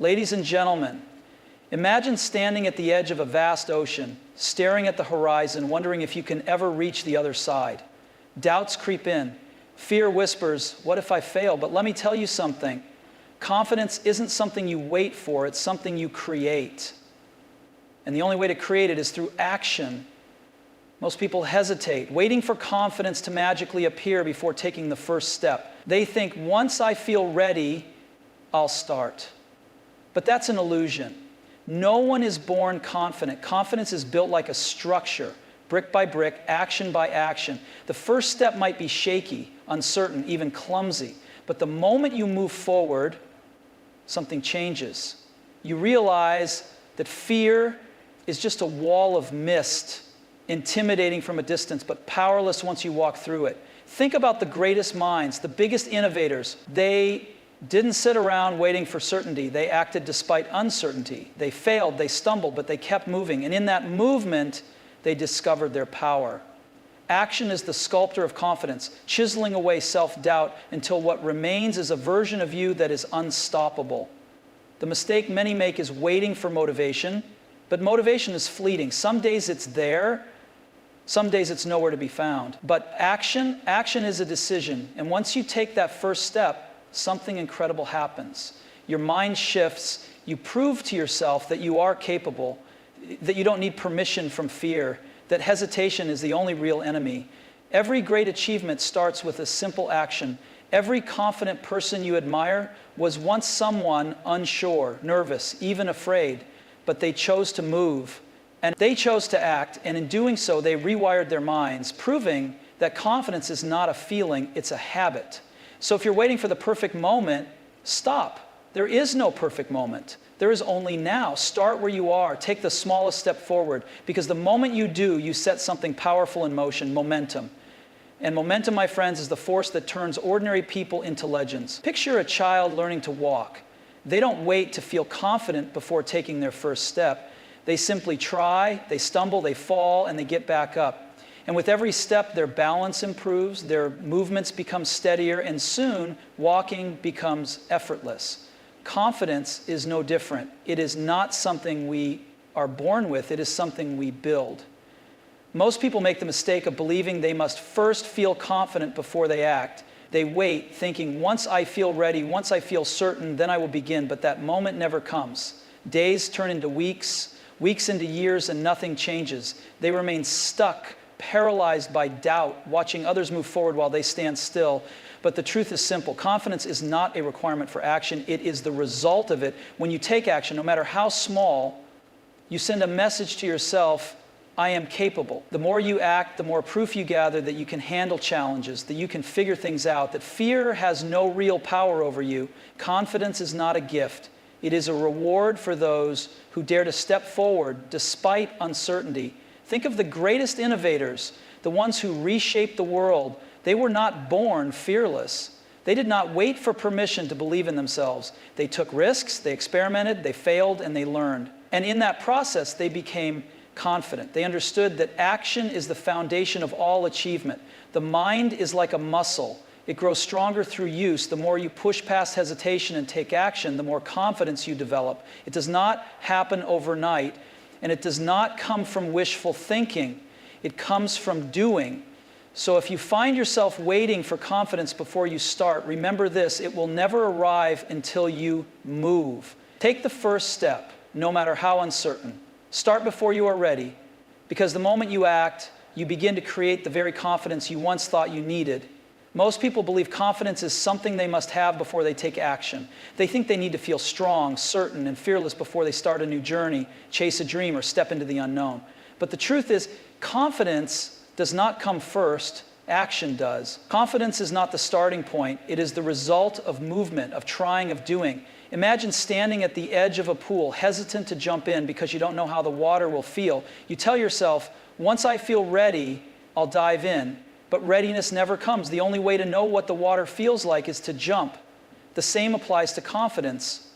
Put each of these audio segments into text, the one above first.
Ladies and gentlemen, imagine standing at the edge of a vast ocean, staring at the horizon, wondering if you can ever reach the other side. Doubts creep in. Fear whispers, what if I fail? But let me tell you something. Confidence isn't something you wait for, it's something you create. And the only way to create it is through action. Most people hesitate, waiting for confidence to magically appear before taking the first step. They think, once I feel ready, I'll start. But that's an illusion. No one is born confident. Confidence is built like a structure, brick by brick, action by action. The first step might be shaky, uncertain, even clumsy. But the moment you move forward, something changes. You realize that fear is just a wall of mist, intimidating from a distance, but powerless once you walk through it. Think about the greatest minds, the biggest innovators. They didn't sit around waiting for certainty. They acted despite uncertainty. They failed, they stumbled, but they kept moving. And in that movement, they discovered their power. Action is the sculptor of confidence, chiseling away self-doubt until what remains is a version of you that is unstoppable. The mistake many make is waiting for motivation, but motivation is fleeting. Some days it's there, some days it's nowhere to be found. But action is a decision. And once you take that first step, something incredible happens. Your mind shifts. You prove to yourself that you are capable, that you don't need permission from fear, that hesitation is the only real enemy. Every great achievement starts with a simple action. Every confident person you admire was once someone unsure, nervous, even afraid, but they chose to move. And they chose to act, and in doing so, they rewired their minds, proving that confidence is not a feeling, it's a habit. So if you're waiting for the perfect moment, stop. There is no perfect moment. There is only now. Start where you are. Take the smallest step forward, because the moment you do, you set something powerful in motion, momentum. And momentum, my friends, is the force that turns ordinary people into legends. Picture a child learning to walk. They don't wait to feel confident before taking their first step. They simply try, they stumble, they fall, and they get back up. And with every step, their balance improves, their movements become steadier, and soon, walking becomes effortless. Confidence is no different. It is not something we are born with, it is something we build. Most people make the mistake of believing they must first feel confident before they act. They wait, thinking, once I feel ready, once I feel certain, then I will begin. But that moment never comes. Days turn into weeks, weeks into years, and nothing changes. They remain stuck, paralyzed by doubt, watching others move forward while they stand still. But the truth is simple. Confidence is not a requirement for action. It is the result of it. When you take action, no matter how small, you send a message to yourself, I am capable. The more you act, the more proof you gather that you can handle challenges, that you can figure things out, that fear has no real power over you. Confidence is not a gift. It is a reward for those who dare to step forward despite uncertainty. Think of the greatest innovators, the ones who reshaped the world. They were not born fearless. They did not wait for permission to believe in themselves. They took risks, they experimented, they failed, and they learned. And in that process, they became confident. They understood that action is the foundation of all achievement. The mind is like a muscle. It grows stronger through use. The more you push past hesitation and take action, the more confidence you develop. It does not happen overnight, and it does not come from wishful thinking. It comes from doing. So if you find yourself waiting for confidence before you start, remember this: it will never arrive until you move. Take the first step, no matter how uncertain. Start before you are ready, because the moment you act, you begin to create the very confidence you once thought you needed. Most people believe confidence is something they must have before they take action. They think they need to feel strong, certain, and fearless before they start a new journey, chase a dream, or step into the unknown. But the truth is, confidence does not come first, action does. Confidence is not the starting point. It is the result of movement, of trying, of doing. Imagine standing at the edge of a pool, hesitant to jump in because you don't know how the water will feel. You tell yourself, once I feel ready, I'll dive in. But readiness never comes. The only way to know what the water feels like is to jump. The same applies to confidence.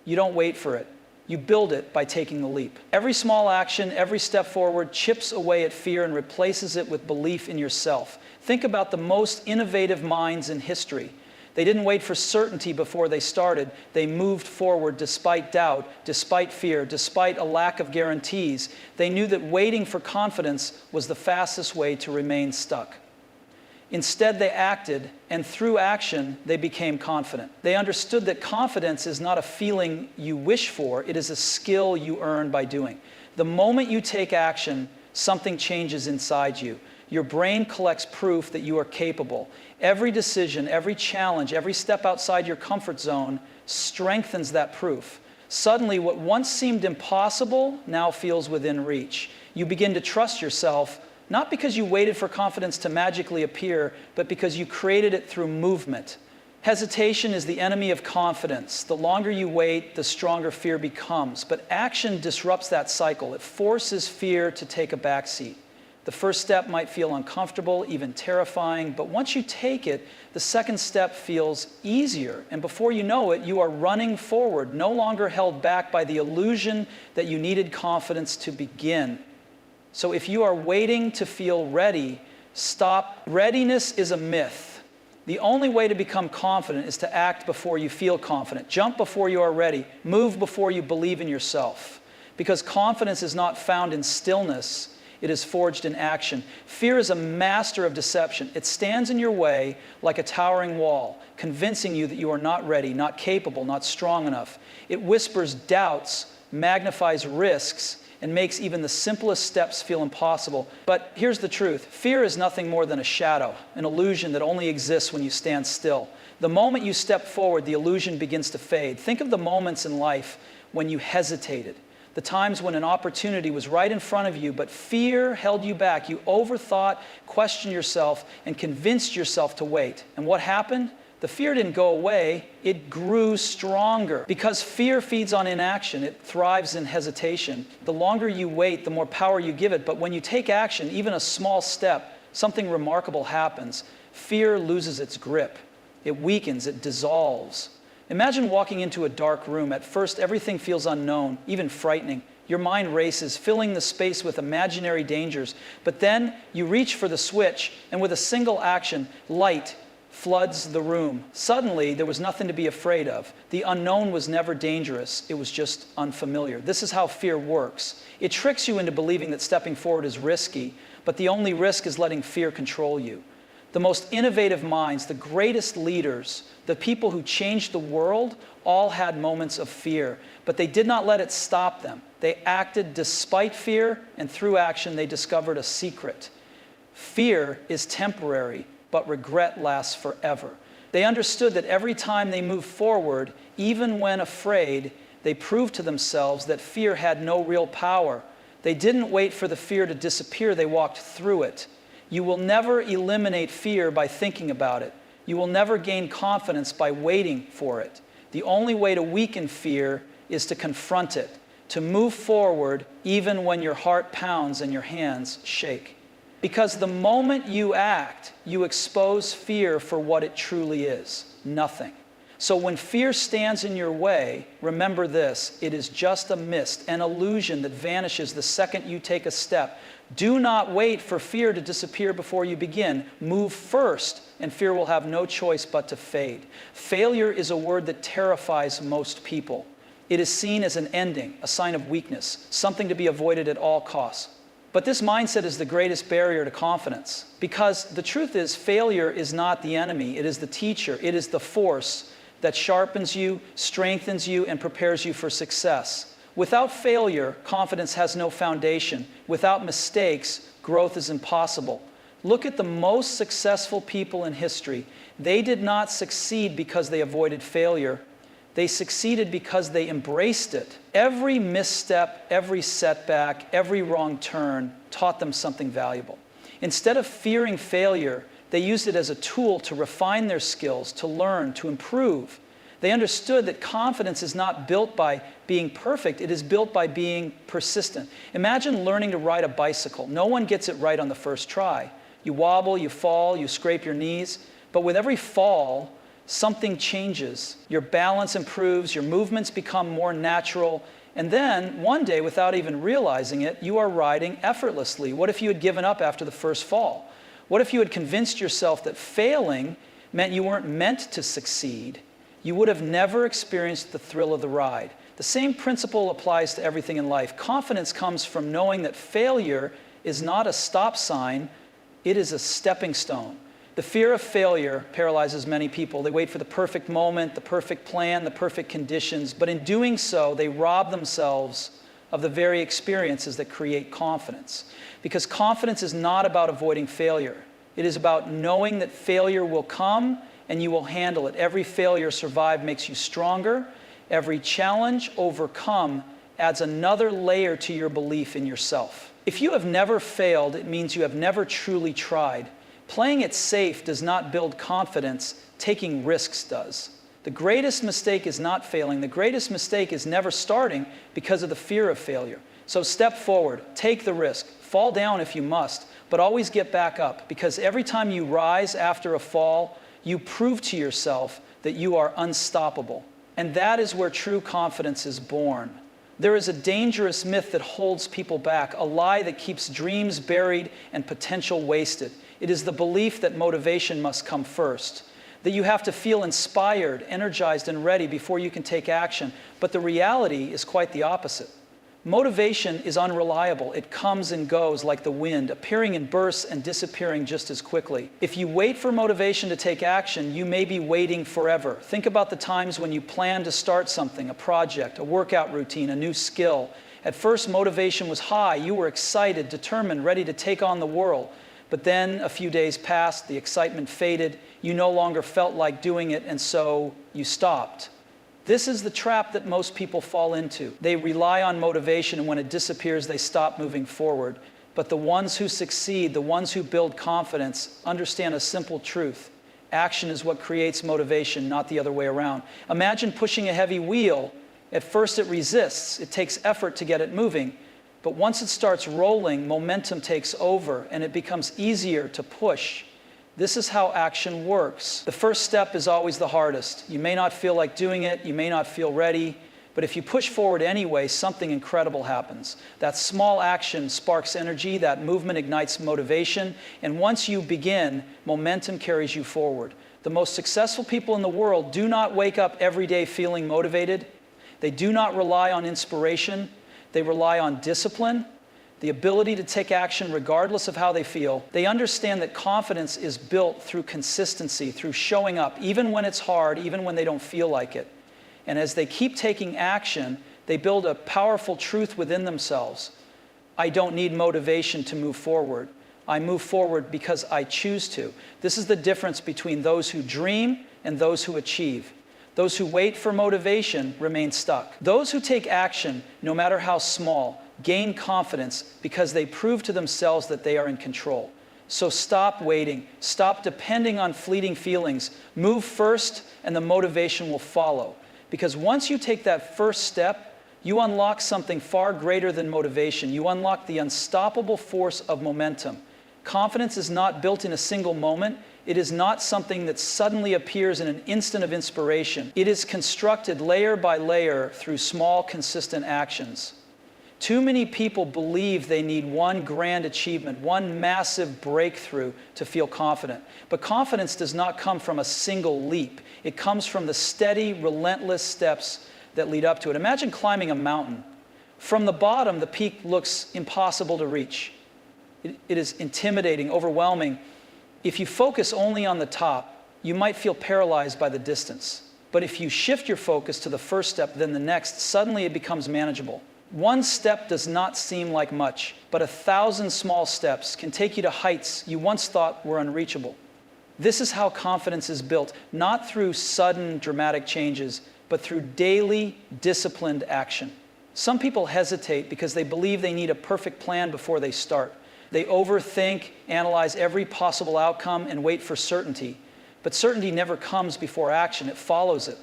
You don't wait for it. You build it by taking the leap. Every small action, every step forward chips away at fear and replaces it with belief in yourself. Think about the most innovative minds in history. They didn't wait for certainty before they started. They moved forward despite doubt, despite fear, despite a lack of guarantees. They knew that waiting for confidence was the fastest way to remain stuck. Instead, they acted, and through action, they became confident. They understood that confidence is not a feeling you wish for, it is a skill you earn by doing. The moment you take action, something changes inside you. Your brain collects proof that you are capable. Every decision, every challenge, every step outside your comfort zone strengthens that proof. Suddenly, what once seemed impossible now feels within reach. You begin to trust yourself, not because you waited for confidence to magically appear, but because you created it through movement. Hesitation is the enemy of confidence. The longer you wait, the stronger fear becomes. But action disrupts that cycle. It forces fear to take a backseat. The first step might feel uncomfortable, even terrifying, but once you take it, the second step feels easier. And before you know it, you are running forward, no longer held back by the illusion that you needed confidence to begin. So if you are waiting to feel ready, stop. Readiness is a myth. The only way to become confident is to act before you feel confident. Jump before you are ready. Move before you believe in yourself. Because confidence is not found in stillness. It is forged in action. Fear is a master of deception. It stands in your way like a towering wall, convincing you that you are not ready, not capable, not strong enough. It whispers doubts, magnifies risks, and makes even the simplest steps feel impossible. But here's the truth. Fear is nothing more than a shadow, an illusion that only exists when you stand still. The moment you step forward, the illusion begins to fade. Think of the moments in life when you hesitated. The times when an opportunity was right in front of you, but fear held you back. You overthought, questioned yourself, and convinced yourself to wait. And what happened? The fear didn't go away, it grew stronger. Because fear feeds on inaction, it thrives in hesitation. The longer you wait, the more power you give it. But when you take action, even a small step, something remarkable happens. Fear loses its grip. It weakens, it dissolves. Imagine walking into a dark room. At first, everything feels unknown, even frightening. Your mind races, filling the space with imaginary dangers. But then you reach for the switch, and with a single action, light floods the room. Suddenly, there was nothing to be afraid of. The unknown was never dangerous. It was just unfamiliar. This is how fear works. It tricks you into believing that stepping forward is risky, but the only risk is letting fear control you. The most innovative minds, the greatest leaders, the people who changed the world, all had moments of fear, but they did not let it stop them. They acted despite fear, and through action, they discovered a secret. Fear is temporary, but regret lasts forever. They understood that every time they moved forward, even when afraid, they proved to themselves that fear had no real power. They didn't wait for the fear to disappear, they walked through it. You will never eliminate fear by thinking about it. You will never gain confidence by waiting for it. The only way to weaken fear is to confront it, to move forward even when your heart pounds and your hands shake. Because the moment you act, you expose fear for what it truly is, nothing. So when fear stands in your way, remember this, it is just a mist, an illusion that vanishes the second you take a step. Do not wait for fear to disappear before you begin. Move first, and fear will have no choice but to fade. Failure is a word that terrifies most people. It is seen as an ending, a sign of weakness, something to be avoided at all costs. But this mindset is the greatest barrier to confidence, because the truth is, failure is not the enemy, it is the teacher, it is the force that sharpens you, strengthens you, and prepares you for success. Without failure, confidence has no foundation. Without mistakes, growth is impossible. Look at the most successful people in history. They did not succeed because they avoided failure. They succeeded because they embraced it. Every misstep, every setback, every wrong turn taught them something valuable. Instead of fearing failure, they used it as a tool to refine their skills, to learn, to improve. They understood that confidence is not built by being perfect, it is built by being persistent. Imagine learning to ride a bicycle. No one gets it right on the first try. You wobble, you fall, you scrape your knees, but with every fall, something changes. Your balance improves, your movements become more natural, and then one day, without even realizing it, you are riding effortlessly. What if you had given up after the first fall? What if you had convinced yourself that failing meant you weren't meant to succeed, you would have never experienced the thrill of the ride. The same principle applies to everything in life. Confidence comes from knowing that failure is not a stop sign, it is a stepping stone. The fear of failure paralyzes many people. They wait for the perfect moment, the perfect plan, the perfect conditions, but in doing so, they rob themselves of the very experiences that create confidence. Because confidence is not about avoiding failure. It is about knowing that failure will come and you will handle it. Every failure survived makes you stronger. Every challenge overcome adds another layer to your belief in yourself. If you have never failed, it means you have never truly tried. Playing it safe does not build confidence, taking risks does. The greatest mistake is not failing. The greatest mistake is never starting because of the fear of failure. So step forward, take the risk, fall down if you must, but always get back up, because every time you rise after a fall, you prove to yourself that you are unstoppable. And that is where true confidence is born. There is a dangerous myth that holds people back, a lie that keeps dreams buried and potential wasted. It is the belief that motivation must come first, that you have to feel inspired, energized, and ready before you can take action. But the reality is quite the opposite. Motivation is unreliable. It comes and goes like the wind, appearing in bursts and disappearing just as quickly. If you wait for motivation to take action, you may be waiting forever. Think about the times when you plan to start something, a project, a workout routine, a new skill. At first, motivation was high. You were excited, determined, ready to take on the world. But then a few days passed, the excitement faded, you no longer felt like doing it, and so you stopped. This is the trap that most people fall into. They rely on motivation, and when it disappears, they stop moving forward. But the ones who succeed, the ones who build confidence, understand a simple truth. Action is what creates motivation, not the other way around. Imagine pushing a heavy wheel. At first it resists. It takes effort to get it moving. But once it starts rolling, momentum takes over, and it becomes easier to push. This is how action works. The first step is always the hardest. You may not feel like doing it, you may not feel ready, but if you push forward anyway, something incredible happens. That small action sparks energy, that movement ignites motivation, and once you begin, momentum carries you forward. The most successful people in the world do not wake up every day feeling motivated. They do not rely on inspiration. They rely on discipline, the ability to take action regardless of how they feel. They understand that confidence is built through consistency, through showing up, even when it's hard, even when they don't feel like it. And as they keep taking action, they build a powerful truth within themselves. I don't need motivation to move forward. I move forward because I choose to. This is the difference between those who dream and those who achieve. Those who wait for motivation remain stuck. Those who take action, no matter how small, gain confidence because they prove to themselves that they are in control. So stop waiting. Stop depending on fleeting feelings. Move first, and the motivation will follow. Because once you take that first step, you unlock something far greater than motivation. You unlock the unstoppable force of momentum. Confidence is not built in a single moment. It is not something that suddenly appears in an instant of inspiration. It is constructed layer by layer through small, consistent actions. Too many people believe they need one grand achievement, one massive breakthrough to feel confident. But confidence does not come from a single leap. It comes from the steady, relentless steps that lead up to it. Imagine climbing a mountain. From the bottom, the peak looks impossible to reach. It is intimidating, overwhelming. If you focus only on the top, you might feel paralyzed by the distance. But if you shift your focus to the first step, then the next, suddenly it becomes manageable. One step does not seem like much, but 1,000 small steps can take you to heights you once thought were unreachable. This is how confidence is built, not through sudden, dramatic changes, but through daily, disciplined action. Some people hesitate because they believe they need a perfect plan before they start. They overthink, analyze every possible outcome, and wait for certainty. But certainty never comes before action, it follows it.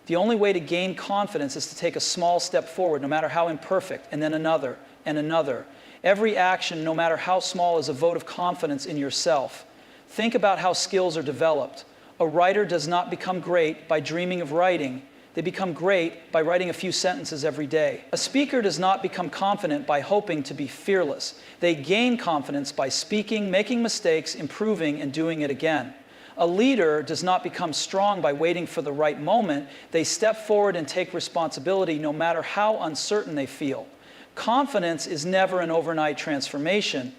The only way to gain confidence is to take a small step forward, no matter how imperfect, and then another, and another. Every action, no matter how small, is a vote of confidence in yourself. Think about how skills are developed. A writer does not become great by dreaming of writing. They become great by writing a few sentences every day. A speaker does not become confident by hoping to be fearless. They gain confidence by speaking, making mistakes, improving, and doing it again. A leader does not become strong by waiting for the right moment. They step forward and take responsibility no matter how uncertain they feel. Confidence is never an overnight transformation.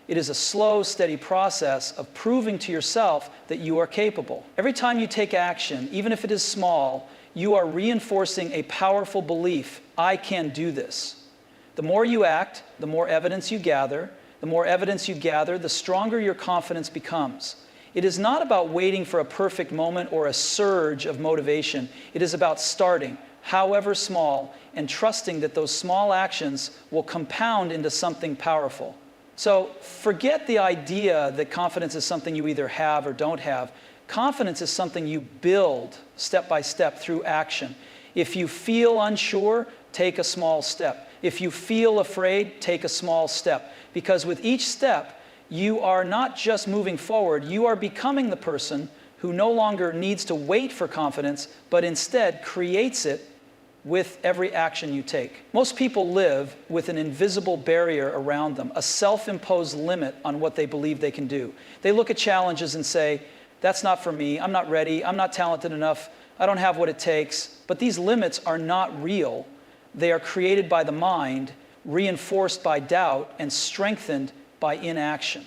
It is a slow, steady process of proving to yourself that you are capable. Every time you take action, even if it is small, you are reinforcing a powerful belief: I can do this. The more you act, the more evidence you gather. The more evidence you gather, the stronger your confidence becomes. It is not about waiting for a perfect moment or a surge of motivation. It is about starting, however small, and trusting that those small actions will compound into something powerful. So forget the idea that confidence is something you either have or don't have. Confidence is something you build step by step through action. If you feel unsure, take a small step. If you feel afraid, take a small step. Because with each step, you are not just moving forward, you are becoming the person who no longer needs to wait for confidence, but instead creates it with every action you take. Most people live with an invisible barrier around them, a self-imposed limit on what they believe they can do. They look at challenges and say, that's not for me, I'm not ready, I'm not talented enough, I don't have what it takes. But these limits are not real. They are created by the mind, reinforced by doubt, and strengthened by inaction.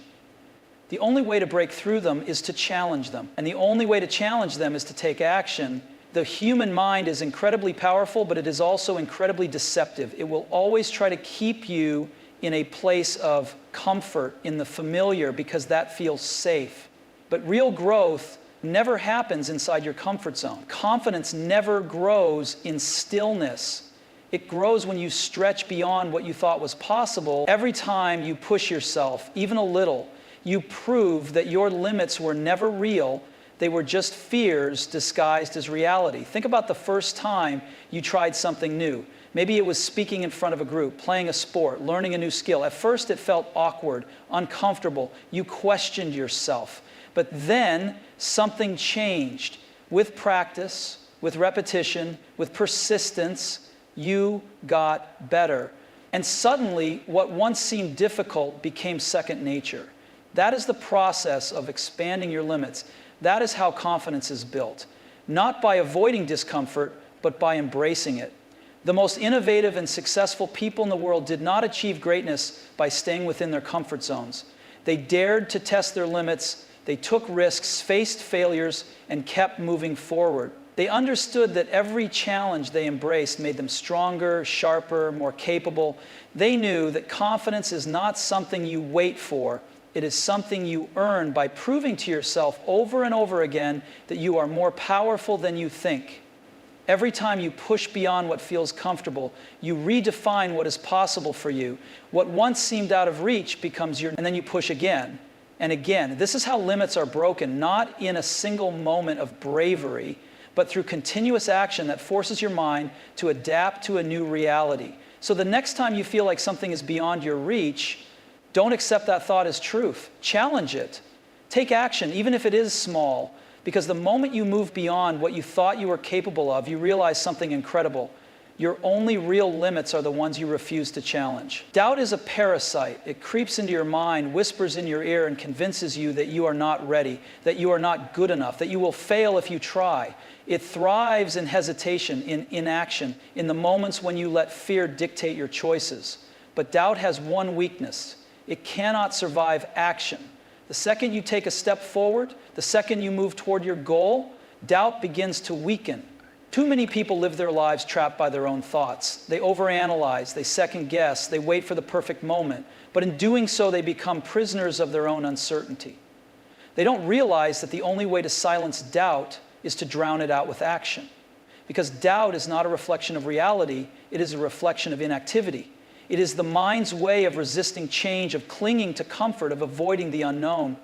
The only way to break through them is to challenge them. And the only way to challenge them is to take action. The human mind is incredibly powerful, but it is also incredibly deceptive. It will always try to keep you in a place of comfort, in the familiar, because that feels safe. But real growth never happens inside your comfort zone. Confidence never grows in stillness. It grows when you stretch beyond what you thought was possible. Every time you push yourself, even a little, you prove that your limits were never real. They were just fears disguised as reality. Think about the first time you tried something new. Maybe it was speaking in front of a group, playing a sport, learning a new skill. At first it felt awkward, uncomfortable. You questioned yourself. But then something changed. With practice, with repetition, with persistence, you got better. And suddenly, what once seemed difficult became second nature. That is the process of expanding your limits. That is how confidence is built. Not by avoiding discomfort, but by embracing it. The most innovative and successful people in the world did not achieve greatness by staying within their comfort zones. They dared to test their limits, they took risks, faced failures, and kept moving forward. They understood that every challenge they embraced made them stronger, sharper, more capable. They knew that confidence is not something you wait for. It is something you earn by proving to yourself over and over again that you are more powerful than you think. Every time you push beyond what feels comfortable, you redefine what is possible for you. What once seemed out of reach becomes your, and then you push again and again. This is how limits are broken, not in a single moment of bravery, but through continuous action that forces your mind to adapt to a new reality. So the next time you feel like something is beyond your reach, don't accept that thought as truth. Challenge it. Take action, even if it is small, because the moment you move beyond what you thought you were capable of, you realize something incredible. Your only real limits are the ones you refuse to challenge. Doubt is a parasite. It creeps into your mind, whispers in your ear, and convinces you that you are not ready, that you are not good enough, that you will fail if you try. It thrives in hesitation, in inaction, in the moments when you let fear dictate your choices. But doubt has one weakness. It cannot survive action. The second you take a step forward, the second you move toward your goal, doubt begins to weaken. Too many people live their lives trapped by their own thoughts. They overanalyze, they second guess, they wait for the perfect moment. But in doing so, they become prisoners of their own uncertainty. They don't realize that the only way to silence doubt is to drown it out with action. Because doubt is not a reflection of reality, it is a reflection of inactivity. It is the mind's way of resisting change, of clinging to comfort, of avoiding the unknown.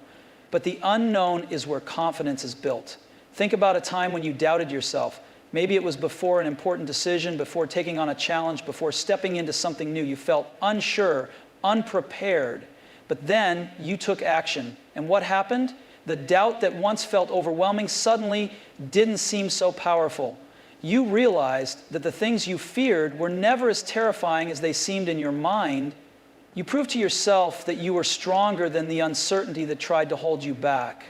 But the unknown is where confidence is built. Think about a time when you doubted yourself. Maybe it was before an important decision, before taking on a challenge, before stepping into something new. You felt unsure, unprepared. But then you took action. And what happened? The doubt that once felt overwhelming suddenly didn't seem so powerful. You realized that the things you feared were never as terrifying as they seemed in your mind. You proved to yourself that you were stronger than the uncertainty that tried to hold you back.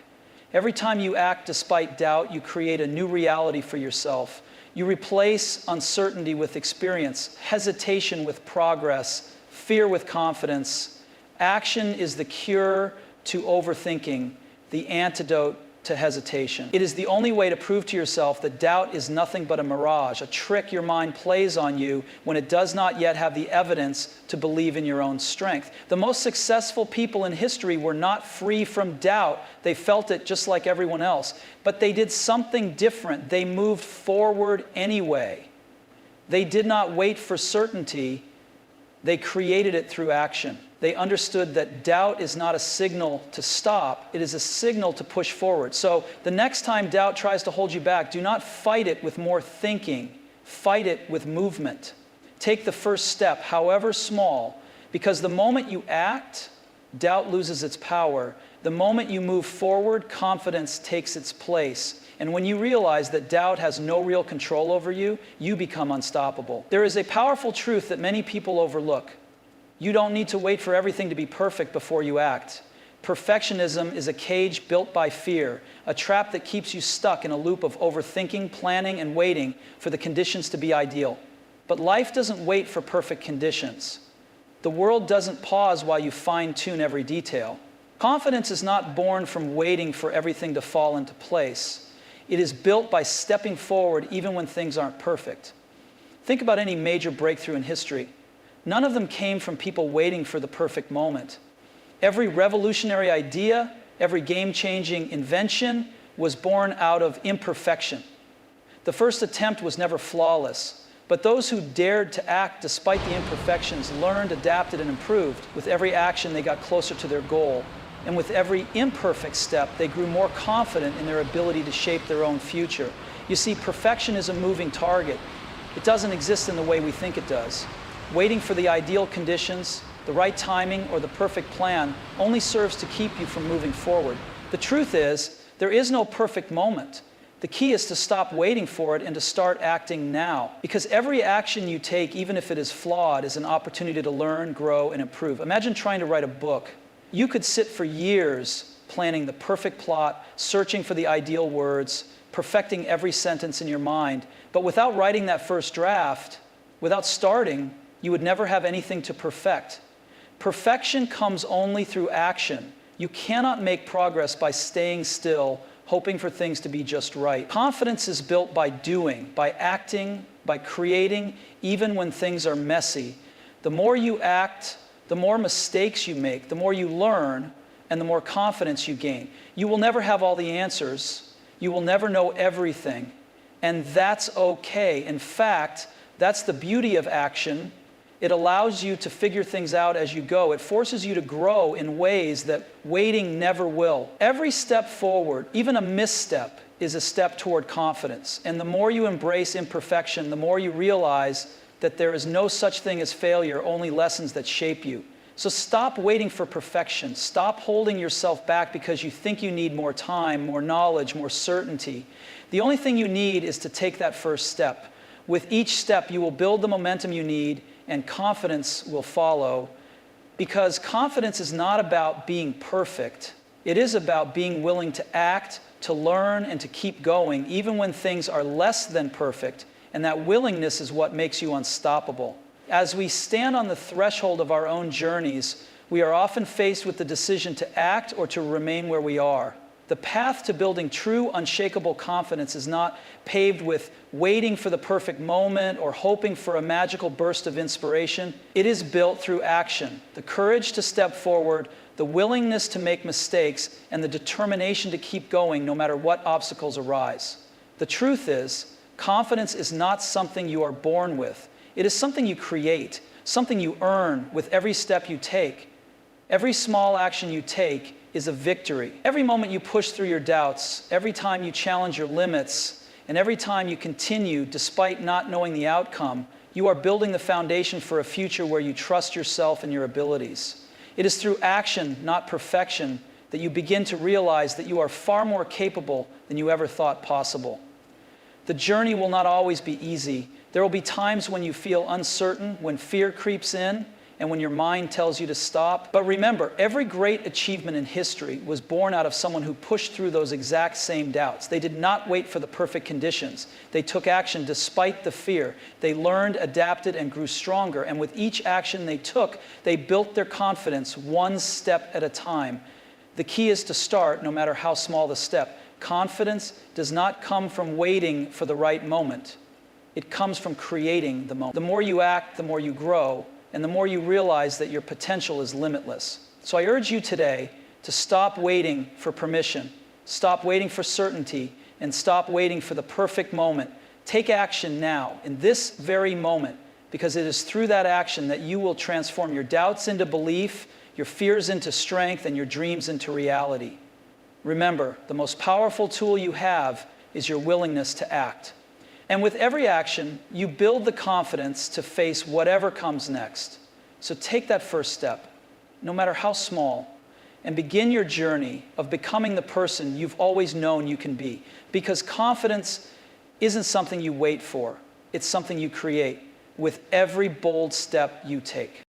Every time you act despite doubt, you create a new reality for yourself. You replace uncertainty with experience, hesitation with progress, fear with confidence. Action is the cure to overthinking, the antidote to hesitation. It is the only way to prove to yourself that doubt is nothing but a mirage, a trick your mind plays on you when it does not yet have the evidence to believe in your own strength. The most successful people in history were not free from doubt. They felt it just like everyone else. But they did something different. They moved forward anyway. They did not wait for certainty. They created it through action. They understood that doubt is not a signal to stop, it is a signal to push forward. So the next time doubt tries to hold you back, do not fight it with more thinking, fight it with movement. Take the first step, however small, because the moment you act, doubt loses its power. The moment you move forward, confidence takes its place. And when you realize that doubt has no real control over you, you become unstoppable. There is a powerful truth that many people overlook. You don't need to wait for everything to be perfect before you act. Perfectionism is a cage built by fear, a trap that keeps you stuck in a loop of overthinking, planning, and waiting for the conditions to be ideal. But life doesn't wait for perfect conditions. The world doesn't pause while you fine-tune every detail. Confidence is not born from waiting for everything to fall into place. It is built by stepping forward even when things aren't perfect. Think about any major breakthrough in history. None of them came from people waiting for the perfect moment. Every revolutionary idea, every game-changing invention was born out of imperfection. The first attempt was never flawless, but those who dared to act despite the imperfections learned, adapted, and improved. With every action, they got closer to their goal. And with every imperfect step, they grew more confident in their ability to shape their own future. You see, perfection is a moving target. It doesn't exist in the way we think it does. Waiting for the ideal conditions, the right timing, or the perfect plan only serves to keep you from moving forward. The truth is, there is no perfect moment. The key is to stop waiting for it and to start acting now. Because every action you take, even if it is flawed, is an opportunity to learn, grow, and improve. Imagine trying to write a book. You could sit for years planning the perfect plot, searching for the ideal words, perfecting every sentence in your mind. But without writing that first draft, without starting, you would never have anything to perfect. Perfection comes only through action. You cannot make progress by staying still, hoping for things to be just right. Confidence is built by doing, by acting, by creating, even when things are messy. The more you act, the more mistakes you make, the more you learn, and the more confidence you gain. You will never have all the answers. You will never know everything. And that's okay. In fact, that's the beauty of action. It allows you to figure things out as you go. It forces you to grow in ways that waiting never will. Every step forward, even a misstep, is a step toward confidence. And the more you embrace imperfection, the more you realize that there is no such thing as failure, only lessons that shape you. So stop waiting for perfection. Stop holding yourself back because you think you need more time, more knowledge, more certainty. The only thing you need is to take that first step. With each step, you will build the momentum you need, and confidence will follow, because confidence is not about being perfect. It is about being willing to act, to learn, and to keep going, even when things are less than perfect, and that willingness is what makes you unstoppable. As we stand on the threshold of our own journeys, we are often faced with the decision to act or to remain where we are. The path to building true, unshakable confidence is not paved with waiting for the perfect moment or hoping for a magical burst of inspiration. It is built through action, the courage to step forward, the willingness to make mistakes, and the determination to keep going no matter what obstacles arise. The truth is, confidence is not something you are born with. It is something you create, something you earn with every step you take. Every small action you take is a victory. Every moment you push through your doubts, every time you challenge your limits, and every time you continue despite not knowing the outcome, you are building the foundation for a future where you trust yourself and your abilities. It is through action, not perfection, that you begin to realize that you are far more capable than you ever thought possible. The journey will not always be easy. There will be times when you feel uncertain, when fear creeps in, and when your mind tells you to stop. But remember, every great achievement in history was born out of someone who pushed through those exact same doubts. They did not wait for the perfect conditions. They took action despite the fear. They learned, adapted, and grew stronger. And with each action they took, they built their confidence one step at a time. The key is to start, no matter how small the step. Confidence does not come from waiting for the right moment. It comes from creating the moment. The more you act, the more you grow, and the more you realize that your potential is limitless. So I urge you today to stop waiting for permission, stop waiting for certainty, and stop waiting for the perfect moment. Take action now, in this very moment, because it is through that action that you will transform your doubts into belief, your fears into strength, and your dreams into reality. Remember, the most powerful tool you have is your willingness to act. And with every action, you build the confidence to face whatever comes next. So take that first step, no matter how small, and begin your journey of becoming the person you've always known you can be. Because confidence isn't something you wait for, it's something you create with every bold step you take.